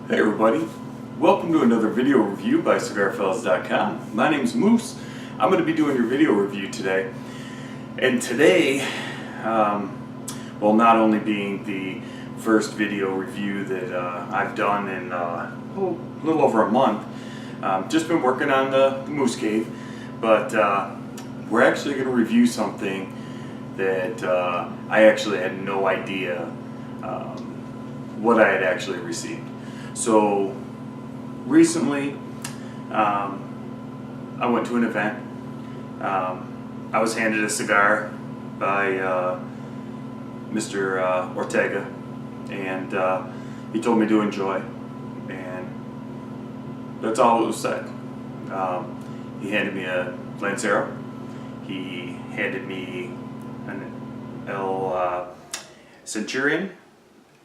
Hey everybody, welcome to another video review by CigarFellas.com. My name's Moose. I'm going to be doing your video review today. And today, well, not only being the first video review that I've done in a little over a month, just been working on the Moose Cave, but we're actually going to review something that I actually had no idea what I had actually received. So recently, I went to an event. I was handed a cigar by Mr. Ortega, and he told me to enjoy, and that's all it was said. He handed me a Lancero. He handed me an Centurion,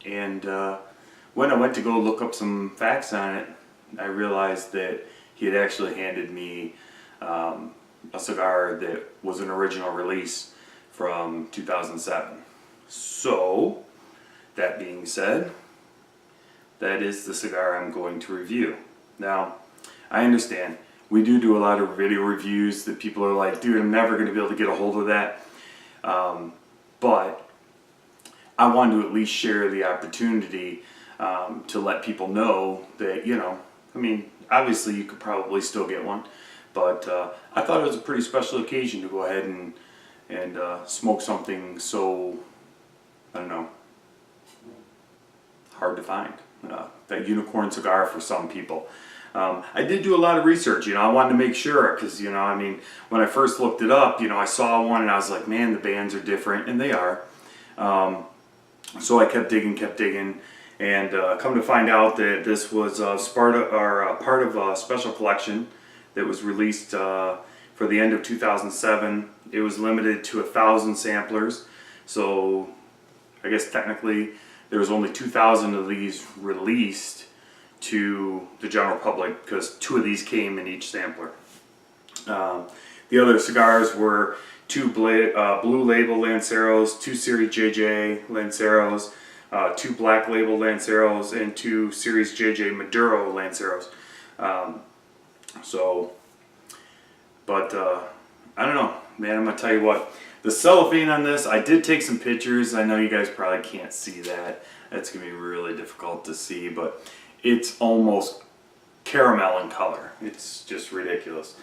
and when I went to go look up some facts on it, I realized that he had actually handed me a cigar that was an original release from 2007. So, that being said, that is the cigar I'm going to review. Now, I understand, we do a lot of video reviews that people are like, dude, I'm never going to be able to get a hold of that. But I wanted to at least share the opportunity to let people know that, you know, I mean, obviously you could probably still get one, but I thought it was a pretty special occasion to go ahead and smoke something so, I don't know, hard to find. That unicorn cigar for some people. I did do a lot of research, you know, I wanted to make sure, because, you know, I mean, when I first looked it up, you know, I saw one and I was like, man, the bands are different, and they are. So I kept digging, and come to find out that this was part of a special collection that was released for the end of 2007. It was limited to 1,000 samplers, so I guess technically there was only 2,000 of these released to the general public, because 2 of these came in each sampler. The other cigars were 2 blue label Lanceros, 2 Series JJ Lanceros, 2 black label Lanceros, and 2 Series JJ Maduro Lanceros. I don't know, man, I'm going to tell you what. The cellophane on this, I did take some pictures. I know you guys probably can't see that. That's going to be really difficult to see, but it's almost caramel in color. It's just ridiculous.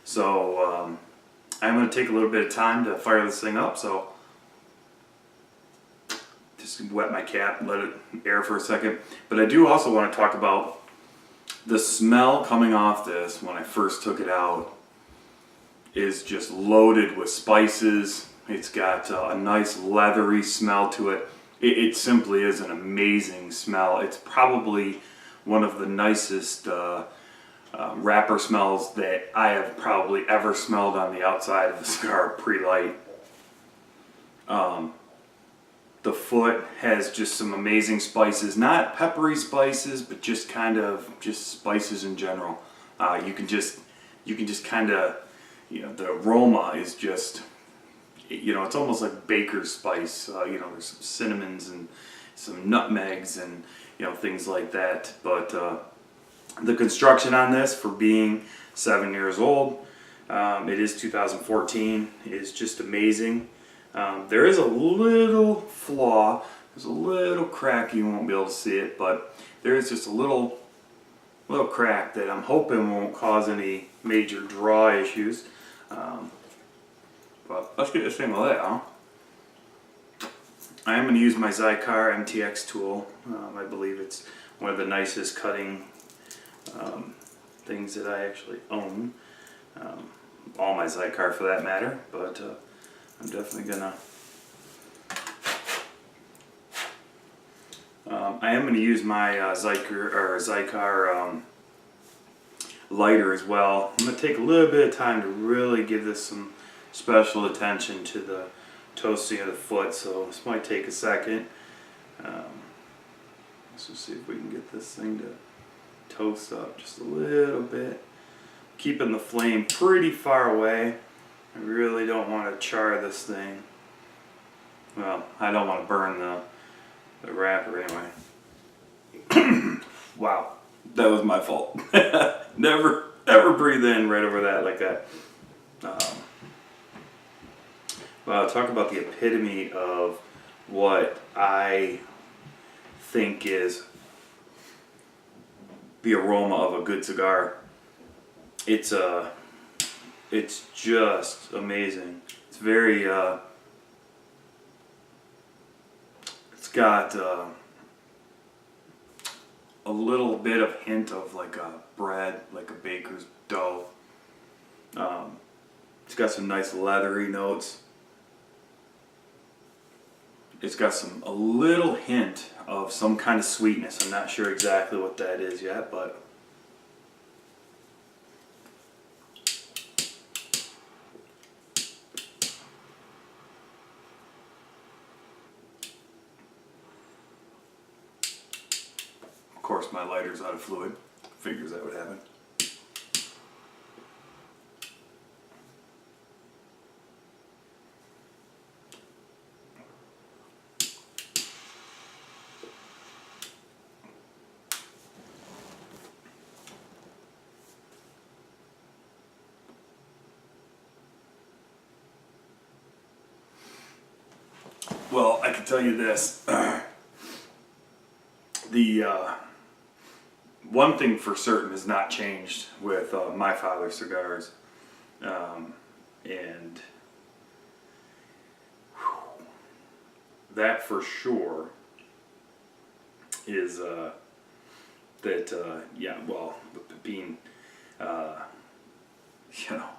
So, I'm going to take a little bit of time to fire this thing up, so just wet my cap, let it air for a second. But I do also want to talk about the smell coming off this when I first took it out is just loaded with spices. It's got a nice leathery smell to it. It simply is an amazing smell. It's probably one of the nicest wrapper smells that I have probably ever smelled on the outside of a cigar pre-light. The foot has just some amazing spices, not peppery spices, but just kind of just spices in general. You can just kind of, you know, the aroma is just, you know, it's almost like baker's spice. You know, there's some cinnamons and some nutmegs and, you know, things like that. But the construction on this, for being 7 years old, it is 2014, is just amazing. There is a little flaw, there's a little crack, you won't be able to see it, but there is just a little crack that I'm hoping won't cause any major draw issues. But let's get this thing lit, huh? I am going to use my Zycar MTX tool. I believe it's one of the nicest cutting things that I actually own. All my Zycar for that matter, but I'm definitely gonna. I am going to use my Zycar lighter as well. I'm going to take a little bit of time to really give this some special attention to the toasting of the foot, so this might take a second. Let's just see if we can get this thing to toast up just a little bit. Keeping the flame pretty far away. I really don't want to char this thing. Well, I don't want to burn the wrapper anyway. Wow, that was my fault. Never breathe in right over that like that. Wow, talk about the epitome of what I think is the aroma of a good cigar. It's just amazing. It's very it's got a little bit of hint of like a bread, like a baker's dough. It's got some nice leathery notes. It's got a little hint of some kind of sweetness. I'm not sure exactly what that is yet, but of course my lighter's out of fluid. Figures that would happen. Well, I can tell you this. The one thing for certain has not changed with my father's cigars. And that for sure is that, yeah, well, being, you know,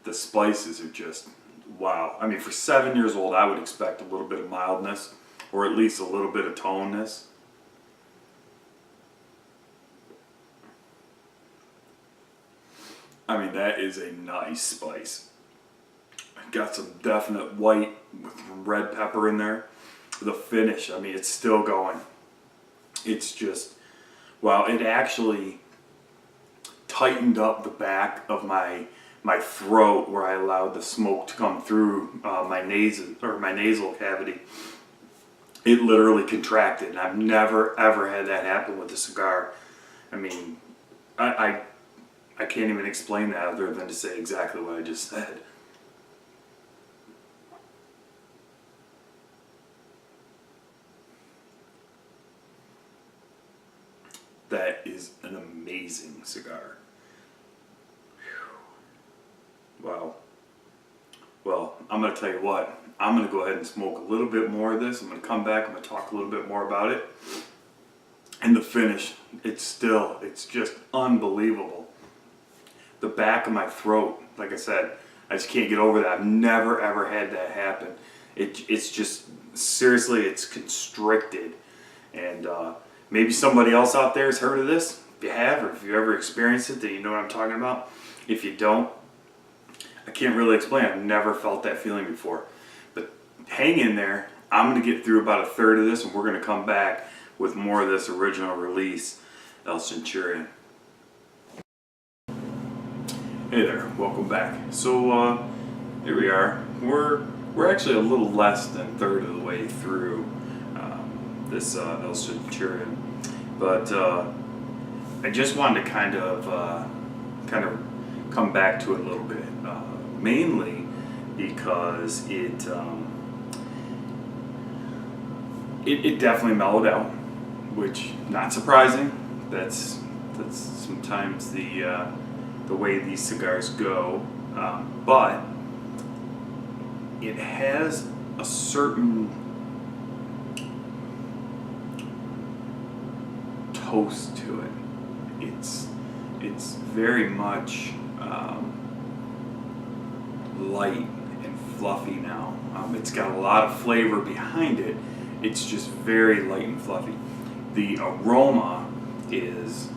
the spices are just wow. I mean, for 7 years old, I would expect a little bit of mildness, or at least a little bit of toneness. I mean, that is a nice spice. Got some definite white with red pepper in there. The finish, I mean, it's still going. It's just, wow, it actually tightened up the back of my throat where I allowed the smoke to come through my nasal cavity. It literally contracted, and I've never ever had that happen with a cigar. I mean, I can't even explain that other than to say exactly what I just said. That is an amazing cigar. Wow. Well, I'm going to tell you what. I'm going to go ahead and smoke a little bit more of this. I'm going to come back. I'm going to talk a little bit more about it. And the finish, it's just unbelievable. The back of my throat, like I said, I just can't get over that. I've never ever had that happen. It's just, seriously, it's constricted. And maybe somebody else out there has heard of this. If you have, or if you ever experienced it, then you know what I'm talking about. If you don't, I can't really explain. I've never felt that feeling before. But hang in there. I'm going to get through about a third of this, and we're going to come back with more of this original release, El Centurion. Hey there, welcome back. So here we are. We're actually a little less than a third of the way through this El Centurion, but I just wanted to kind of come back to it a little bit, mainly because it definitely mellowed out, which not surprising. That's sometimes the way these cigars go, but it has a certain toast to it. It's very much light and fluffy now. It's got a lot of flavor behind it. It's just very light and fluffy. The aroma is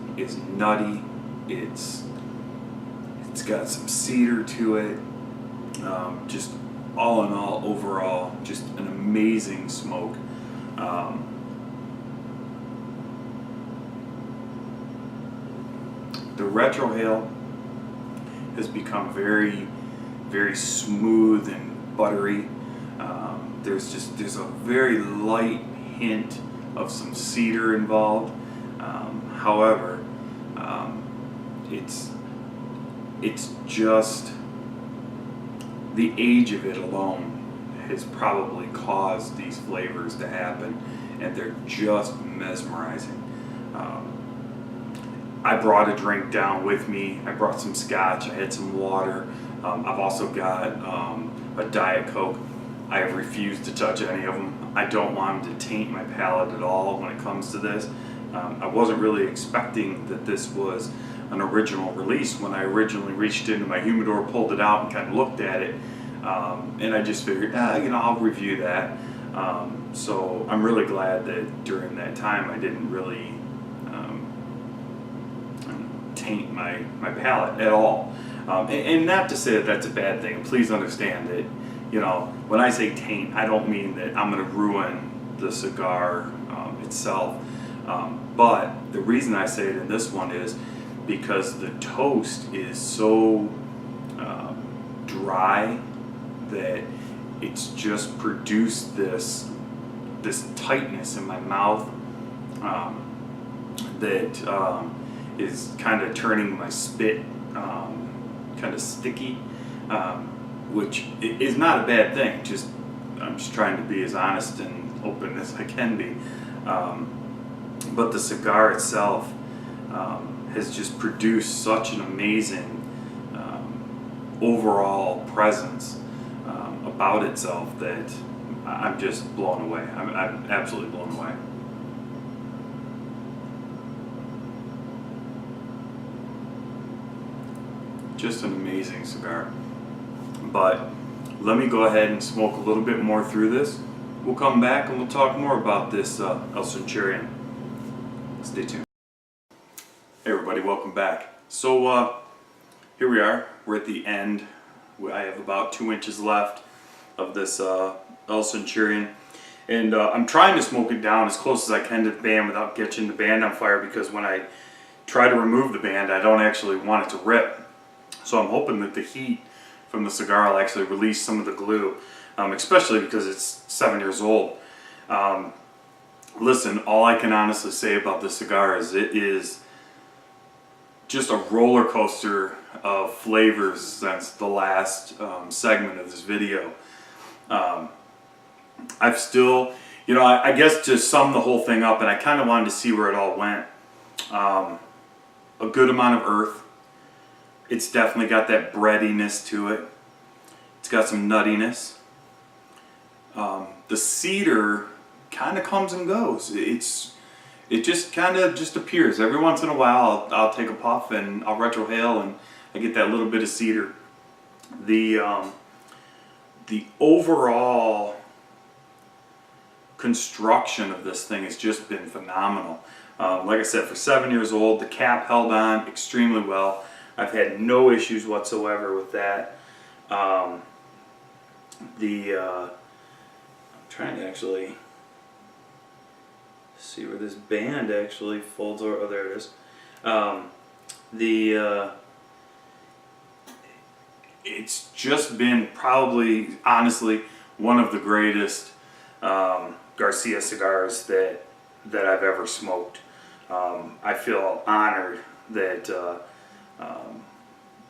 nutty. It's got some cedar to it. Just all in all, overall, just an amazing smoke. The retrohale has become very, very smooth and buttery. There's a very light hint of some cedar involved. However, it's just the age of it alone has probably caused these flavors to happen, and they're just mesmerizing. I brought a drink down with me. I brought some scotch. I had some water. I've also got a Diet Coke. I have refused to touch any of them. I don't want them to taint my palate at all when it comes to this. I wasn't really expecting that this was an original release. When I originally reached into my humidor, pulled it out, and kind of looked at it, and I just figured, I'll review that. So I'm really glad that during that time I didn't really taint my palate at all. And not to say that that's a bad thing. Please understand that, when I say taint, I don't mean that I'm going to ruin the cigar itself. But the reason I say it in this one is because the toast is so dry that it's just produced this tightness in my mouth that is kind of turning my spit kind of sticky, which is not a bad thing. I'm just trying to be as honest and open as I can be. But the cigar itself has just produced such an amazing overall presence about itself that I'm just blown away. I'm absolutely blown away. Just an amazing cigar. But let me go ahead and smoke a little bit more through this. We'll come back and we'll talk more about this El Centurion. Stay tuned. Hey everybody, welcome back. So here we are. We're at the end. I have about 2 inches left of this El Centurion. And I'm trying to smoke it down as close as I can to the band without catching the band on fire, because when I try to remove the band, I don't actually want it to rip. So I'm hoping that the heat from the cigar will actually release some of the glue, especially because it's 7 years old. Listen, all I can honestly say about this cigar is it is just a roller coaster of flavors since the last segment of this video. I've still, I guess to sum the whole thing up, and I kind of wanted to see where it all went. A good amount of earth. It's definitely got that breadiness to it. It's got some nuttiness. The cedar kind of comes and goes. It just kind of just appears. Every once in a while I'll take a puff and I'll retrohale and I get that little bit of cedar. The overall construction of this thing has just been phenomenal. Like I said, for 7 years old, the cap held on extremely well. I've had no issues whatsoever with that. I'm trying to actually see where this band actually folds over. Oh, there it is. It's just been probably, honestly, one of the greatest Garcia cigars that I've ever smoked. I feel honored that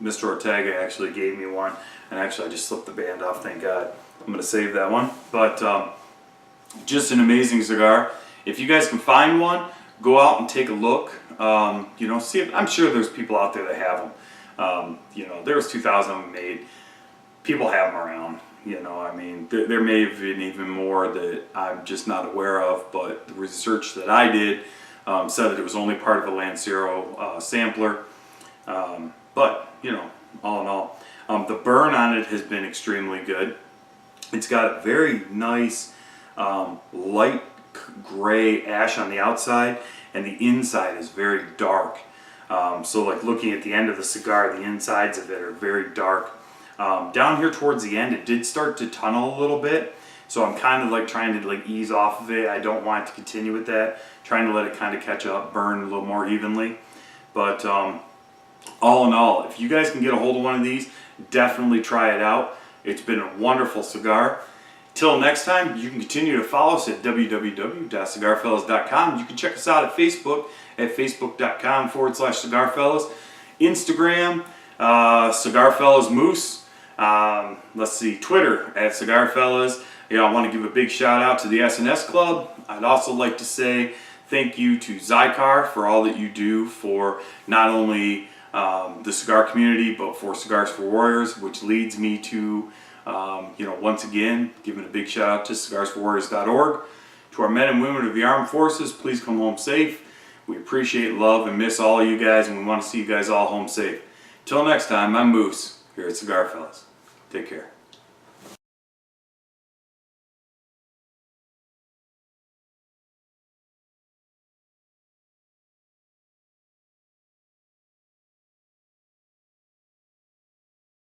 Mr. Ortega actually gave me one, and actually I just slipped the band off, thank God. I'm going to save that one. But just an amazing cigar. If you guys can find one, go out and take a look. See if, I'm sure there's people out there that have them. There's 2,000 of them made. People have them around. There may have been even more that I'm just not aware of, but the research that I did said that it was only part of a Lancero sampler. But, all in all, the burn on it has been extremely good. It's got a very nice light gray ash on the outside, and the inside is very dark. So like looking at the end of the cigar, the insides of it are very dark. Down here towards the end, it did start to tunnel a little bit. So I'm kind of like trying to ease off of it. I don't want it to continue with that. Trying to let it kind of catch up, burn a little more evenly. But all in all, if you guys can get a hold of one of these, definitely try it out. It's been a wonderful cigar. Till next time, you can continue to follow us at www.cigarfellas.com. You can check us out at Facebook at facebook.com/cigarfellas. Instagram, Cigarfellas Moose. Let's see, Twitter at Cigarfellas. I want to give a big shout out to the SNS Club. I'd also like to say thank you to Zycar for all that you do for not only the cigar community, but for Cigars for Warriors, which leads me to, once again, giving a big shout out to cigarsforwarriors.org. To our men and women of the armed forces, please come home safe. We appreciate, love, and miss all of you guys, and we want to see you guys all home safe. Till next time, I'm Moose here at Cigar Fellas. Take care.